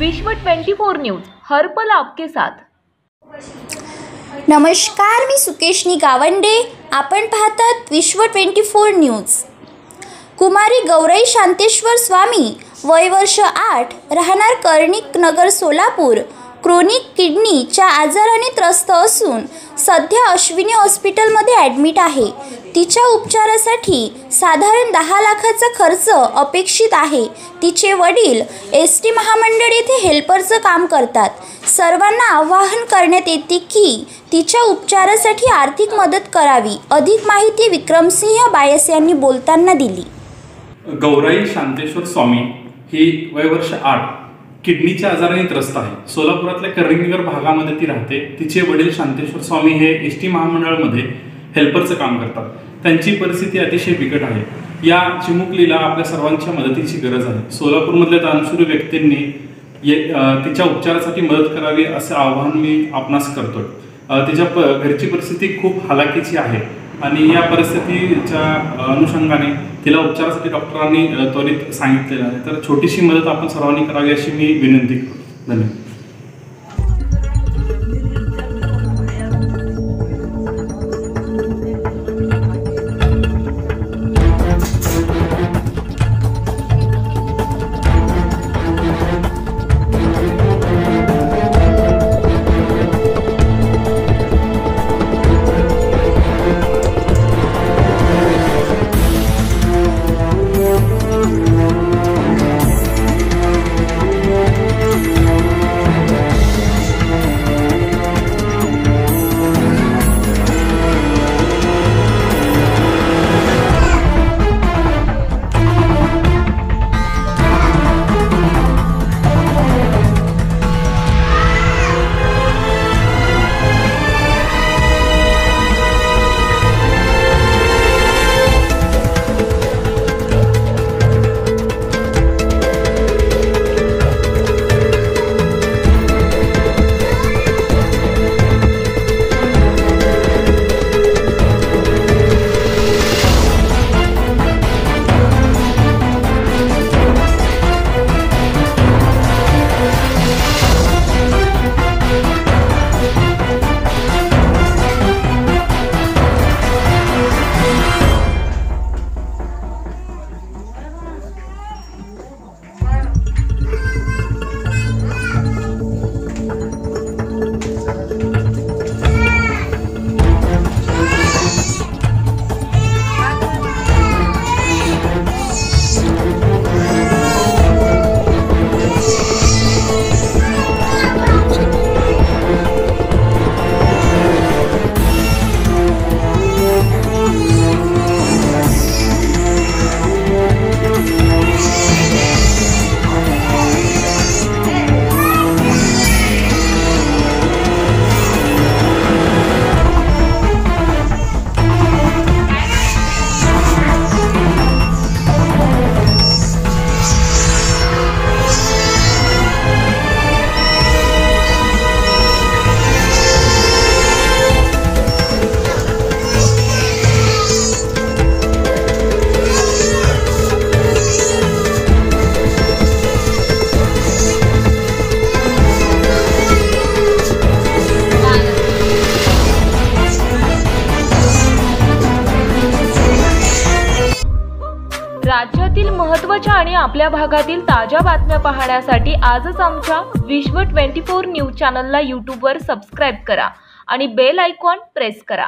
विश्व 24 न्यूज हर पल आपके साथ। नमस्कार, मी सुकेशनी गावंडे। आपण पाहतात विश्व 24 न्यूज। कुमारी गौराई शांतेश्वर स्वामी, वय वर्ष 8, राहणार कर्णिक नगर सोलापूर, क्रोनिक किडनीच्या आजाराने त्रस्त असून सध्या अश्विनी हॉस्पिटलमध्ये ॲडमिट आहे। तिच्या उपचारासाठी साधारण 10 लाखाचा खर्च अपेक्षित आहे। तिचे वडील एसटी महामंडळ येथे हेल्परचं काम करतात। सर्वांना आवाहन करण्यात येते की तिच्या उपचारासाठी आर्थिक मदत करावी। अधिक माहिती विक्रमसिंह बायस यांनी बोलताना दिली। गौराई शांतेश्वर स्वामी ही वय वर्ष 8, किडनीच्या आजाराने त्रस्त आहे। सोलापुरातल्या कर्णिकनगर भागामध्ये ती राहते। तिचे वडील शांतेश्वर स्वामी हे एसटी महामंडळामध्ये हेल्परचं काम करतात। त्यांची परिस्थिती अतिशय बिकट आहे। या चिमुकलीला आपल्या सर्वांच्या मदतीची गरज आहे। सोलापूरमधल्या दानशूर व्यक्तींनी तिच्या उपचारासाठी मदत करावी असे आवाहन मी आपणास करतोय। तिच्या घरची परिस्थिती खूप हलाखीची आहे आणि या परिस्थितीच्या अनुषंगाने तिला उपचारासाठी डॉक्टरांनी त्वरित सांगितलेलं आहे। तर छोटीशी मदत आपण सर्वांनी करावी अशी मी विनंती करतो। धन्यवाद। राज्यातील महत्त्वाच्या आणि आपल्या भागातील ताज्या बातम्या पाहण्यासाठी आजच आमच्या विश्व 24 न्यूज चॅनलला यूट्यूबवर सबस्क्राईब करा आणि बेल आयकॉन प्रेस करा।